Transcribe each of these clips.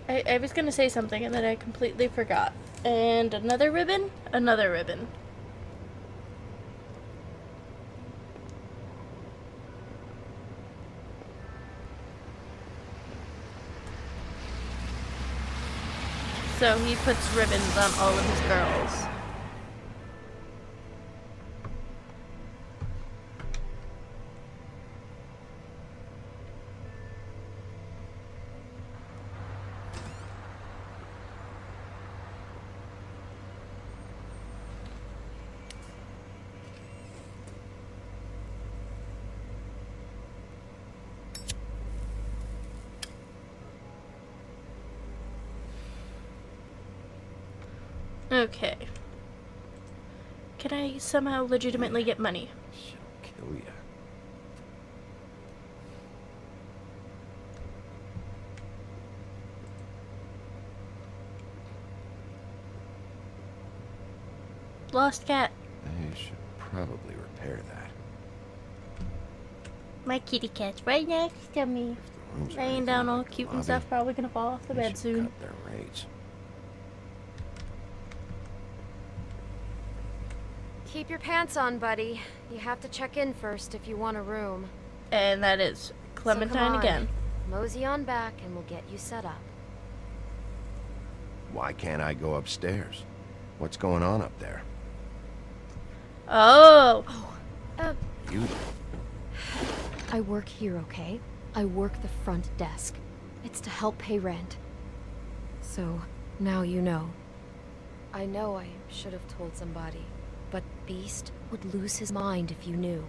I was gonna say something and then I completely forgot. And another ribbon? Another ribbon. So he puts ribbons on all of his girls. Okay. Can I somehow legitimately get money? She'll kill ya. Lost cat. I should probably repair that. My kitty cat's right next to me. If the rooms are Laying anything down all like the cute and lobby, stuff, probably gonna fall off the they bed should soon. cut their rates. Keep your pants on, buddy. You have to check in first if you want a room. And that is So Clementine come on. again. Mosey on back and we'll get you set up. Why can't I go upstairs? What's going on up there? Oh! You. I work here, okay? I work the front desk. It's to help pay rent. So, now you know. I know I should have told somebody, but Beast would lose his mind if you knew.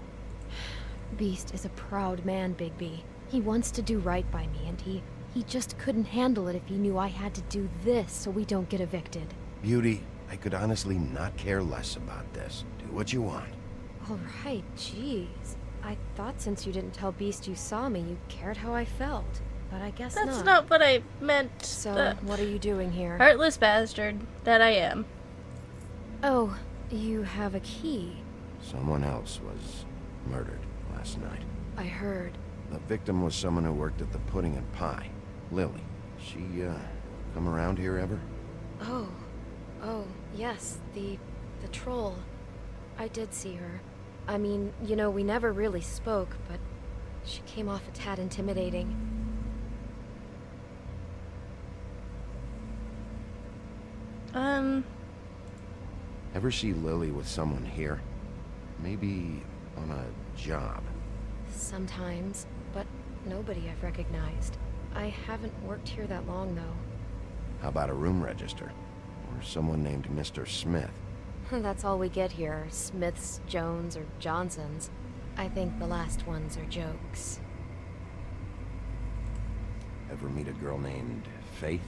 Beast is a proud man, Bigby. He wants to do right by me, and he just couldn't handle it if he knew I had to do this so we don't get evicted. Beauty, I could honestly not care less about this. Do what you want. Alright, jeez. I thought since you didn't tell Beast you saw me, you cared how I felt. But I guess That's not what I meant. So, what are you doing here? Heartless bastard that I am. Oh, you have a key. Someone else was murdered last night. I heard. The victim was someone who worked at the Pudding and Pie. Lily. She, come around here ever? Oh, yes, the troll. I did see her. I mean, you know, we never really spoke, but she came off a tad intimidating. Ever see Lily with someone here? Maybe on a job. Sometimes, but nobody I've recognized. I haven't worked here that long, though. How about a room register? Or someone named Mr. Smith? That's all we get here, Smiths, Jones, or Johnsons. I think the last ones are jokes. Ever meet a girl named Faith?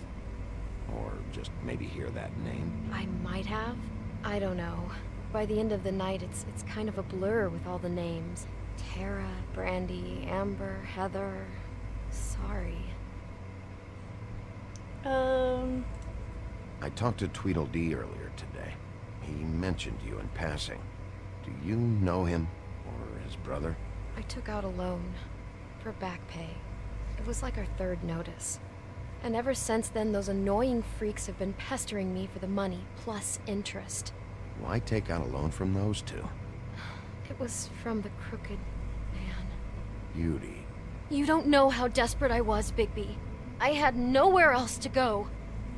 Or just maybe hear that name? I might have. I don't know. By the end of the night, it's kind of a blur with all the names. Tara, Brandy, Amber, Heather. Sorry. I talked to Tweedledee earlier today. He mentioned you in passing. Do you know him? Or his brother? I took out a loan. For back pay. It was like our third notice. And ever since then, those annoying freaks have been pestering me for the money, plus interest. Why take out a loan from those two? It was from the crooked man. Beauty. You don't know how desperate I was, Bigby. I had nowhere else to go.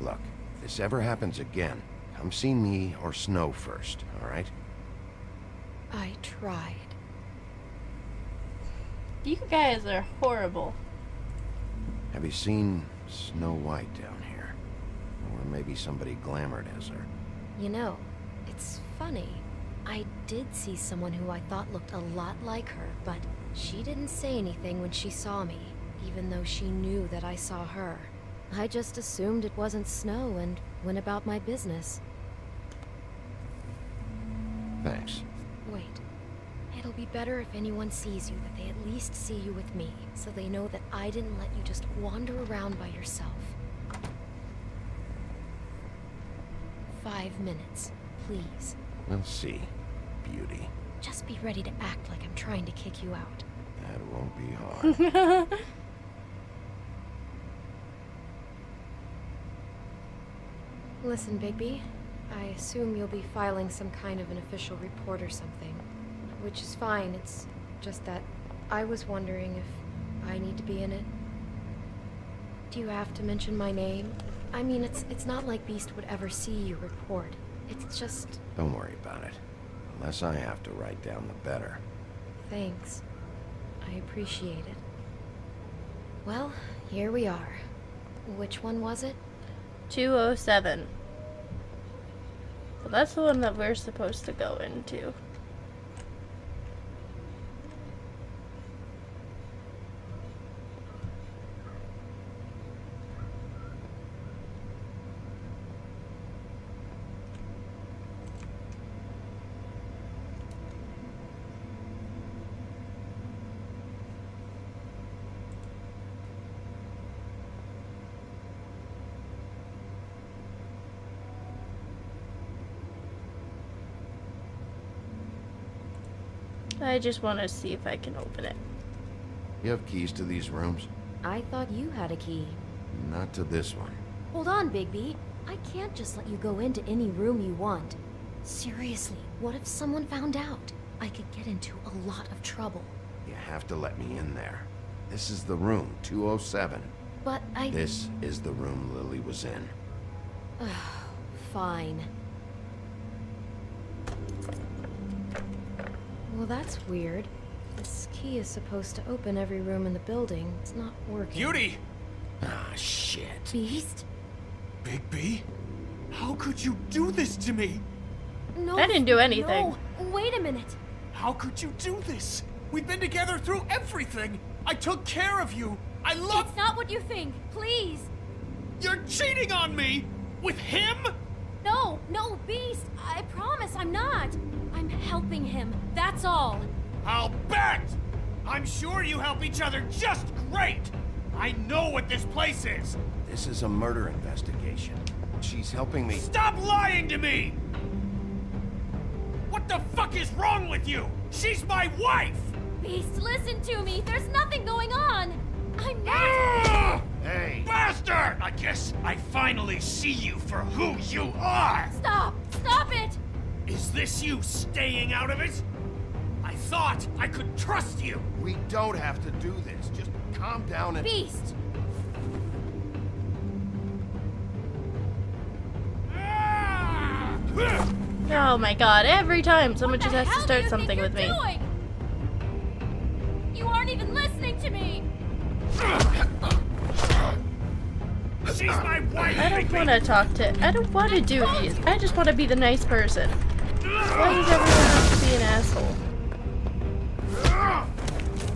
Look, if this ever happens again, come see me or Snow first, alright? I tried. You guys are horrible. Have you seen Snow White down here? Or maybe somebody glamored as her? You know, it's funny. I did see someone who I thought looked a lot like her, but she didn't say anything when she saw me, even though she knew that I saw her. I just assumed it wasn't Snow and went about my business. Thanks. Wait. It'll be better if anyone sees you that they at least see you with me, so they know that I didn't let you just wander around by yourself. 5 minutes, please. We'll see, Beauty. Just be ready to act like I'm trying to kick you out. That won't be hard. Listen, Bigby, I assume you'll be filing some kind of an official report or something. Which is fine, it's just that I was wondering if I need to be in it. Do you have to mention my name? I mean, it's not like Beast would ever see your report. It's just... Don't worry about it. The less I have to write down, the better. Thanks. I appreciate it. Well, here we are. Which one was it? 207. Well, that's the one that we're supposed to go into. I just want to see if I can open it. You have keys to these rooms? I thought you had a key. Not to this one. Hold on, Bigby. I can't just let you go into any room you want. Seriously, what if someone found out? I could get into a lot of trouble. You have to let me in there. This is the room, 207. But I... This is the room Lily was in. Fine. Well, that's weird. This key is supposed to open every room in the building. It's not working. Beauty! Ah, shit. Beast? Bigby? How could you do this to me? No. I didn't do anything. No, wait a minute. How could you do this? We've been together through everything. I took care of you. I love... It's not what you think. Please. You're cheating on me! With him? No, Beast. I promise I'm not. I'm helping him. That's all. I'll bet! I'm sure you help each other just great! I know what this place is! This is a murder investigation. She's helping me. Stop lying to me! What the fuck is wrong with you? She's my wife! Beast, listen to me. There's nothing going on. I'm not... Ah! Hey! Bastard! I guess I finally see you for who you are! Stop! Stop it! Is this you staying out of it? I thought I could trust you! We don't have to do this. Just calm down and... Beast! Ah! Oh my god, every time someone just has to start something with me. You aren't even listening to me! She's my wife! I don't want to talk to... I don't want to do these. I just want to be the nice person. Why does everyone have to be an asshole?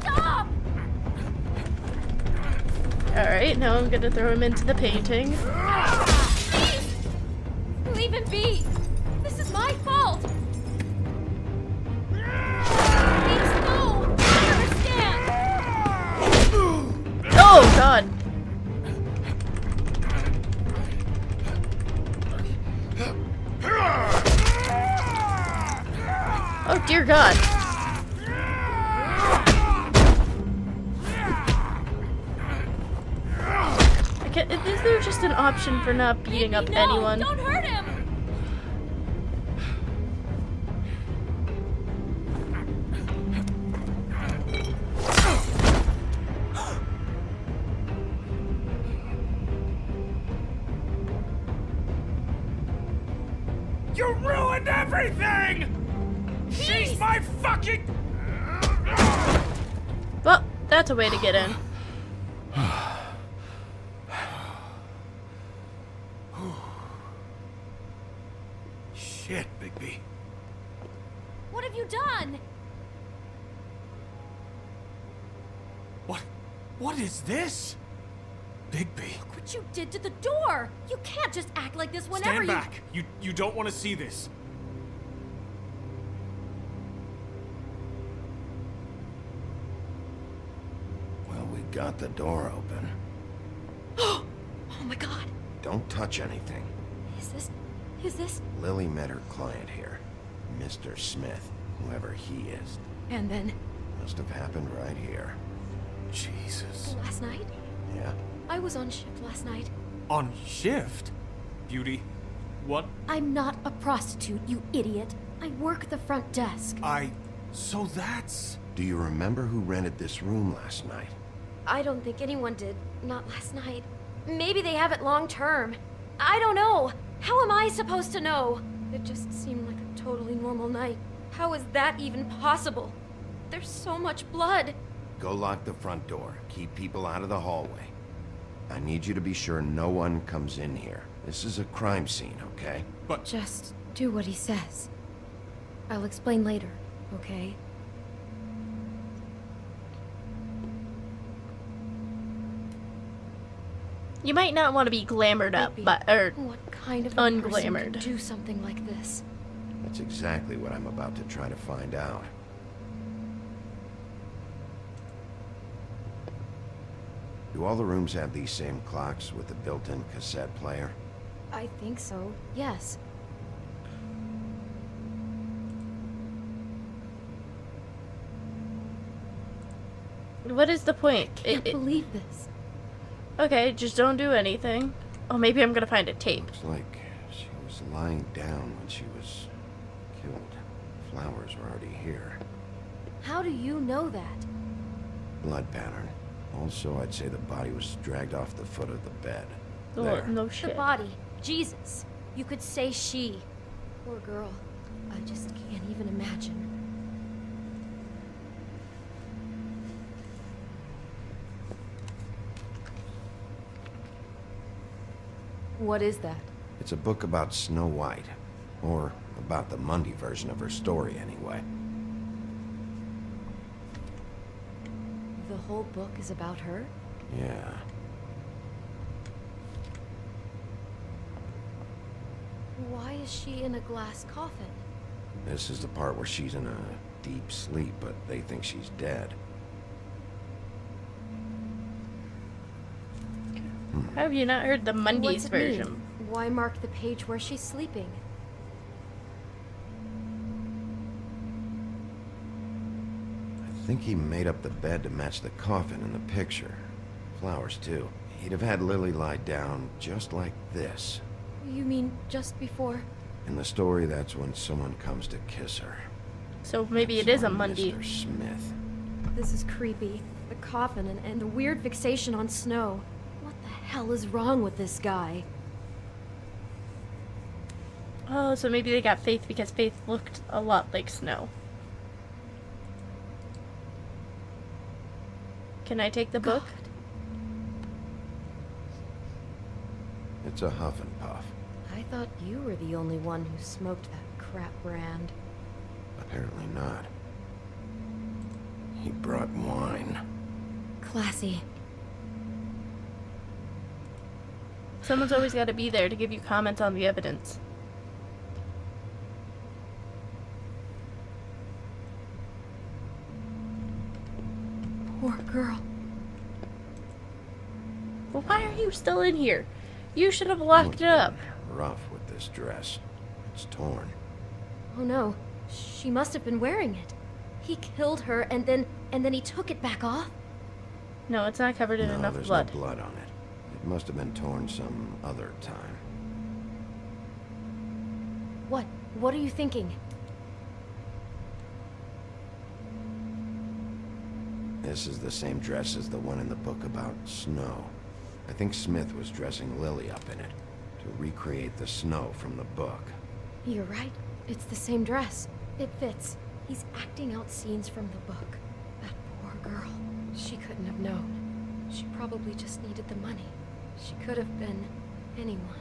Stop! Alright, now I'm gonna throw him into the painting. Beast! Leave him be! This is my fault! Beast, no! I understand! Oh, God! Oh, dear God. Is there just an option for not beating up No, anyone? Don't hurt him! You ruined everything! She's my fucking... Well, that's a way to get in. Shit, Bigby. What have you done? What is this? Bigby. Look what you did to the door! You can't just act like this whenever Stand back. You don't want to see this. Well, we got the door open. Oh my god! Don't touch anything. Is this... Lily met her client here. Mr. Smith, whoever he is. And then, Must have happened right here. Jesus. last night? Yeah? I was on shift last night. On shift? Beauty, What? I'm not a prostitute, you idiot. I work the front desk. So that's... Do you remember who rented this room last night? I don't think anyone did. Not last night. Maybe they have it long term. I don't know. How am I supposed to know? It just seemed like a totally normal night. How is that even possible? There's so much blood. Go lock the front door. Keep people out of the hallway. I need you to be sure no one comes in here. This is a crime scene, okay? But... Just do what he says. I'll explain later, okay? You might not want to be glamored up, Maybe. but What kind of a person unglamored. could do something like this? That's exactly what I'm about to try to find out. Do all the rooms have these same clocks with the built-in cassette player? I think so, yes. what is the point? Can't believe this. Okay, just don't do anything. Oh, maybe I'm gonna find a tape. Looks like she was lying down when she was killed. Flowers were already here. How do you know that? Blood pattern. Also, I'd say the body was dragged off the foot of the bed. Oh, There. no The shit. body. Jesus. You could say she. Poor girl. I just can't even imagine. What is that? It's a book about Snow White. Or about the Mundy version of her story, anyway. The whole book is about her? Yeah. Why is she in a glass coffin? This is the part where she's in a deep sleep, but they think she's dead. Have you not heard the Mundy's What's it version? mean? Why mark the page where she's sleeping? I think he made up the bed to match the coffin in the picture. Flowers, too. He'd have had Lily lie down just like this. You mean just before? In the story, that's when someone comes to kiss her. So maybe it is a That's Mundy. Mr. Smith. This is creepy. The coffin and the weird fixation on Snow. What the hell is wrong with this guy? Oh, so maybe they got Faith because Faith looked a lot like Snow. Can I take the book? God. It's a huff and puff. I thought you were the only one who smoked that crap brand. Apparently not. He brought wine. Classy. Someone's always got to be there to give you comments on the evidence. Poor girl. Well, why are you still in here? You should have locked it up. Rough with this dress. It's torn. Oh no, she must have been wearing it. He killed her and then he took it back off? No, it's not covered in No, enough there's blood. no blood on it. It must have been torn some other time. What are you thinking? This is the same dress as the one in the book about Snow. I think Smith was dressing Lily up in it to recreate the Snow from the book. You're right. It's the same dress. It fits. He's acting out scenes from the book. That poor girl. She couldn't have known. She probably just needed the money. She could have been anyone.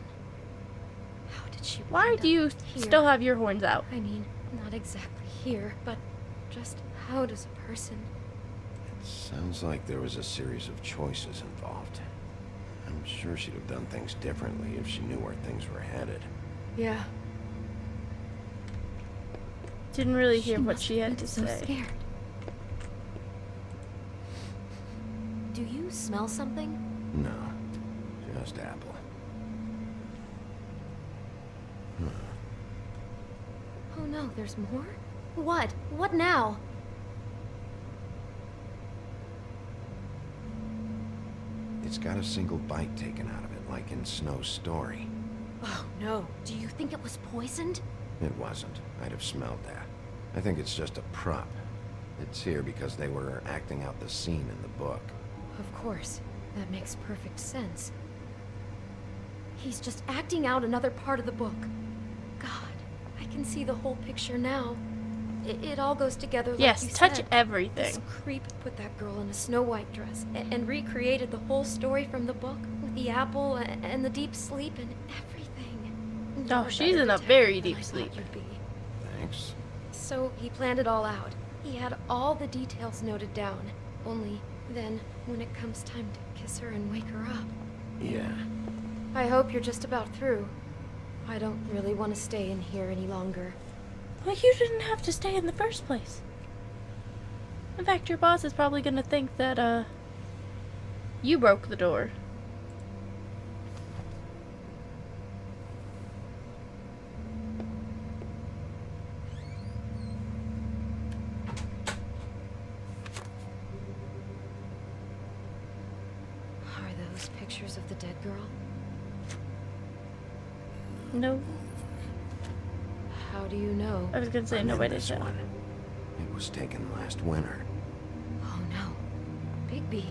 How did she Why wind do you up here? still have your horns out? I mean, not exactly here, but just how does a person... Sounds like there was a series of choices involved. I'm sure she'd have done things differently if she knew where things were headed. Yeah. Didn't really hear what must she have had to been so say. scared. Do you smell something? No, just apple. Oh no, there's more? What? What now? It's got a single bite taken out of it, like in Snow's story. Oh no, do you think it was poisoned? It wasn't. I'd have smelled that. I think it's just a prop. It's here because they were acting out the scene in the book. Of course, that makes perfect sense. He's just acting out another part of the book. God, I can see the whole picture now. It all goes together like Yes, you touch said. everything. This creep put that girl in a Snow White dress and recreated the whole story from the book with the apple and the deep sleep and everything. You're a she's better in a detective very than deep I thought sleep. you'd be. Thanks. So he planned it all out. He had all the details noted down. Only then, when it comes time to kiss her and wake her up. Yeah. I hope you're just about through. I don't really want to stay in here any longer. Well, you didn't have to stay in the first place. In fact, your boss is probably gonna think that, you broke the door. Are those pictures of the dead girl? No, How do you know? I was gonna say I'm in nobody this said. one. It was taken last winter. Oh no. Bigby.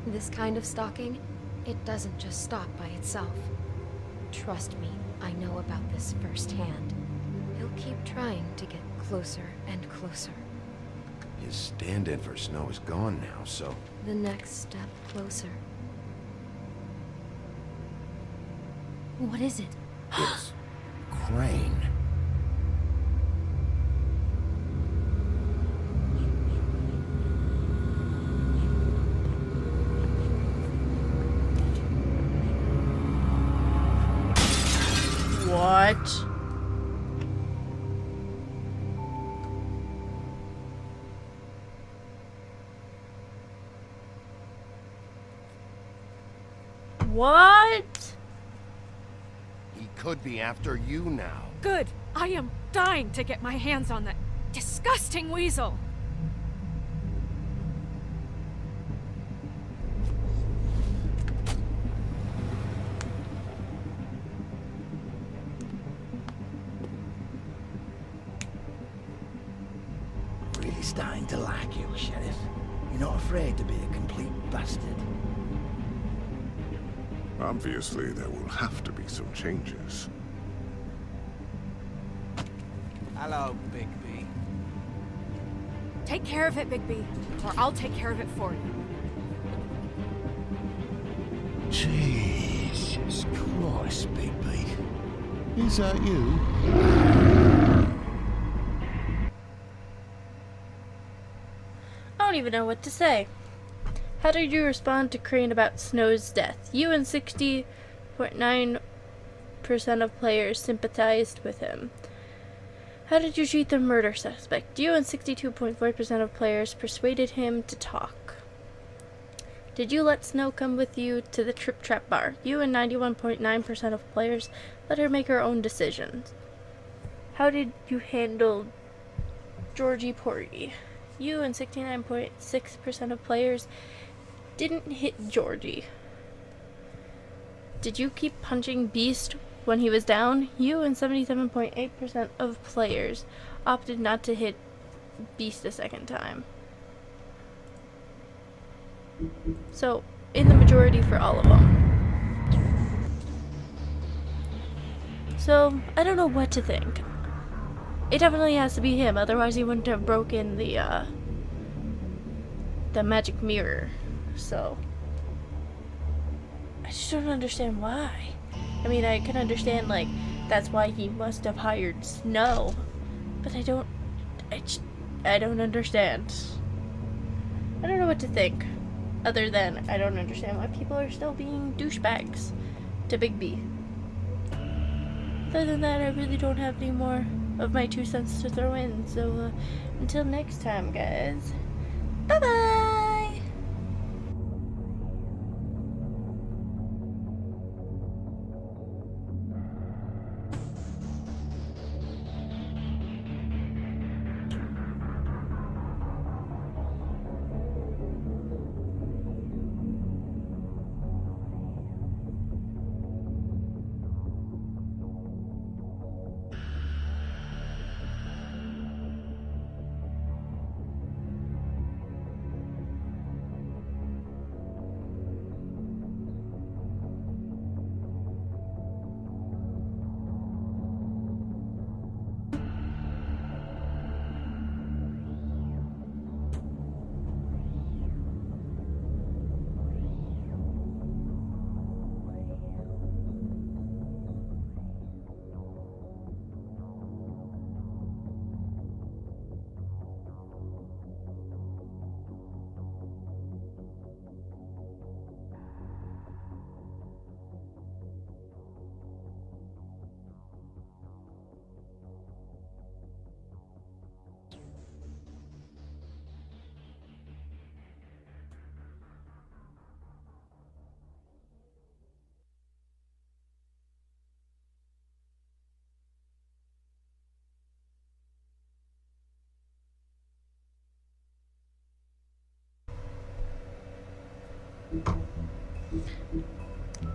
This kind of stalking, it doesn't just stop by itself. Trust me, I know about this firsthand. He'll keep trying to get closer and closer. His stand-in for Snow is gone now, so... The next step closer. What is it? It's... Crane. What? What? He could be after you now. Good. I am dying to get my hands on that disgusting weasel. Really starting to like you, Sheriff. You're not afraid to be a complete bastard. Obviously, there will have to be some changes. Hello, Bigby. Take care of it, Bigby, or I'll take care of it for you. Jesus Christ, Bigby. Is that you? I don't even know what to say. How did you respond to Crane about Snow's death? You and 60.9% of players sympathized with him. How did you treat the murder suspect? You and 62.4% of players persuaded him to talk. Did you let Snow come with you to the Trip Trap bar? You and 91.9% of players let her make her own decisions. How did you handle Georgie Porgy? You and 69.6% of players didn't hit Georgie. Did you keep punching Beast when he was down? You and 77.8% of players opted not to hit Beast a second time. So, in the majority for all of them. So, I don't know what to think. It definitely has to be him, otherwise he wouldn't have broken the magic mirror. So, I just don't understand why. I mean, I can understand, like, that's why he must have hired Snow, but I don't understand. I don't know what to think, other than I don't understand why people are still being douchebags to Bigby. Other than that, I really don't have any more of my 2 cents to throw in, so until next time, guys, bye-bye!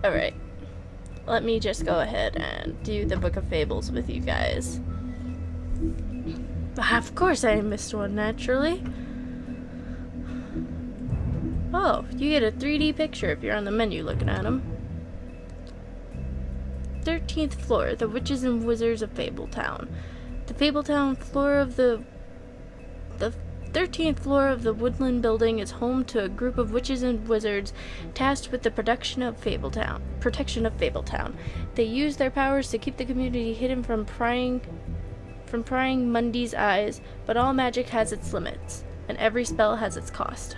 Alright. Let me just go ahead and do the Book of Fables with you guys. Of course I missed one, naturally. Oh, you get a 3D picture if you're on the menu looking at them. 13th floor, the Witches and Wizards of Fabletown. The Fabletown floor of the 13th floor of the Woodland Building is home to a group of witches and wizards tasked with the protection of Fabletown. They use their powers to keep the community hidden from prying Mundy's eyes, but all magic has its limits, and every spell has its cost.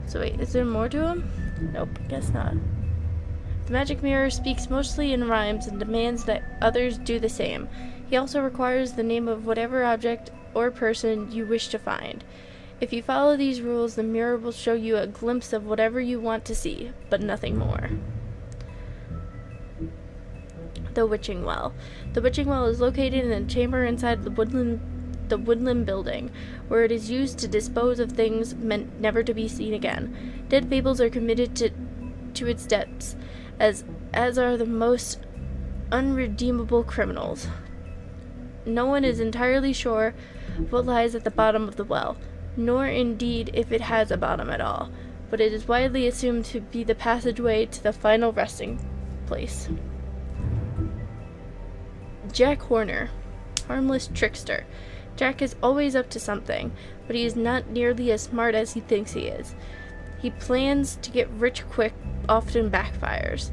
So wait, is there more to him? Nope, guess not. The magic mirror speaks mostly in rhymes and demands that others do the same. He also requires the name of whatever object or person you wish to find. If you follow these rules, the mirror will show you a glimpse of whatever you want to see, but nothing more. The Witching Well. The Witching Well is located in a chamber inside the Woodland Building, where it is used to dispose of things meant never to be seen again. Dead fables are committed to its depths, as are the most unredeemable criminals. No one is entirely sure what lies at the bottom of the well, nor indeed if it has a bottom at all, but it is widely assumed to be the passageway to the final resting place. Jack Horner, harmless trickster. Jack is always up to something, but he is not nearly as smart as he thinks he is. He plans to get rich quick, often backfires,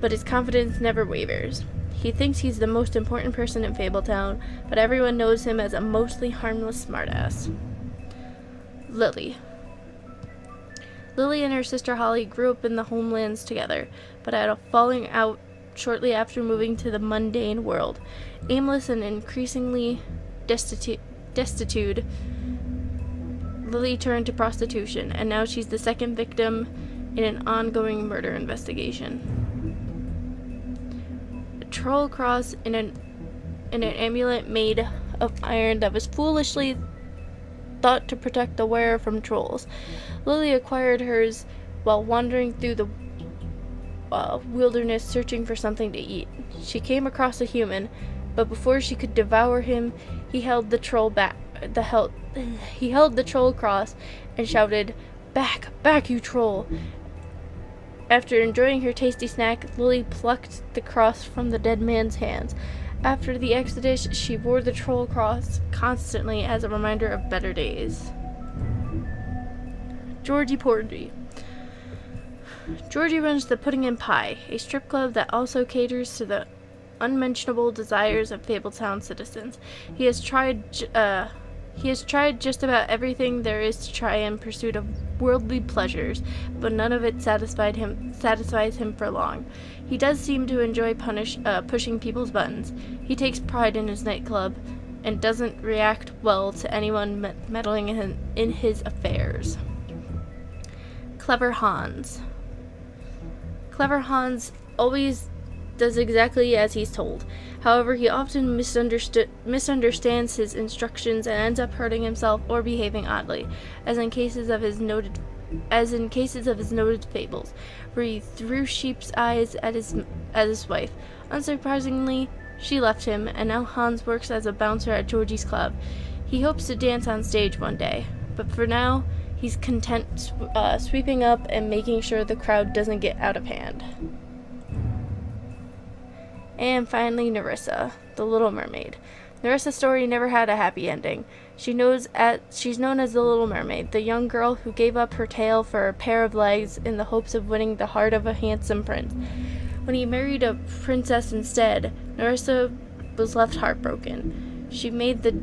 but his confidence never wavers. He thinks he's the most important person in Fabletown, but everyone knows him as a mostly harmless smartass. Lily. Lily and her sister Holly grew up in the homelands together, but had a falling out shortly after moving to the mundane world. Aimless and increasingly destitute, Lily turned to prostitution, and now she's the second victim in an ongoing murder investigation. A troll cross in an amulet made of iron that was foolishly thought to protect the wearer from trolls. Lily acquired hers while wandering through the wilderness searching for something to eat. She came across a human, but before she could devour him, he held the troll cross and shouted, "Back, back, you troll!" After enjoying her tasty snack, Lily plucked the cross from the dead man's hands. After the exodus, she wore the troll cross constantly as a reminder of better days. Georgie Porgy. Georgie runs the Pudding and Pie, a strip club that also caters to the unmentionable desires of Fabletown citizens. He has tried just about everything there is to try in pursuit of worldly pleasures, but none of it satisfies him for long. He does seem to enjoy pushing people's buttons. He takes pride in his nightclub and doesn't react well to anyone meddling in his affairs. Clever Hans. Clever Hans always does exactly as he's told. However, he often misunderstands his instructions and ends up hurting himself or behaving oddly, as in cases of his noted fables, where he threw sheep's eyes at his wife. Unsurprisingly, she left him, and now Hans works as a bouncer at Georgie's club. He hopes to dance on stage one day, but for now, he's content sweeping up and making sure the crowd doesn't get out of hand. And finally, Nerissa, the Little Mermaid. Nerissa's story never had a happy ending. She's known as the Little Mermaid, the young girl who gave up her tail for a pair of legs in the hopes of winning the heart of a handsome prince. When he married a princess instead, Nerissa was left heartbroken. She made the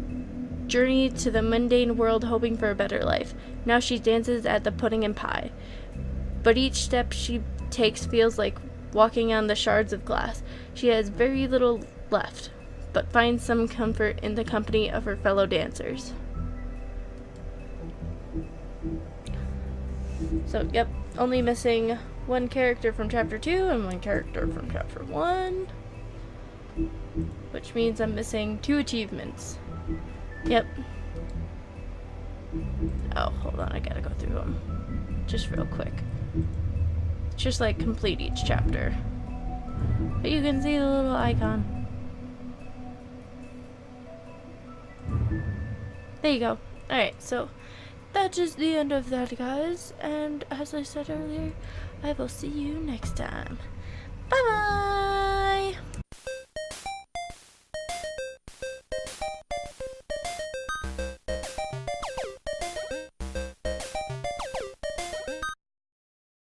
journey to the mundane world hoping for a better life. Now she dances at the Pudding and Pie. But each step she takes feels like walking on the shards of glass. She has very little left, but finds some comfort in the company of her fellow dancers. So, yep, only missing one character from Chapter 2 and one character from Chapter 1, which means I'm missing 2 achievements. Yep. Oh, hold on, I gotta go through them. Just real quick. Just like complete each chapter. But you can see the little icon. There you go. Alright, so that is the end of that, guys. And as I said earlier, I will see you next time. Bye bye!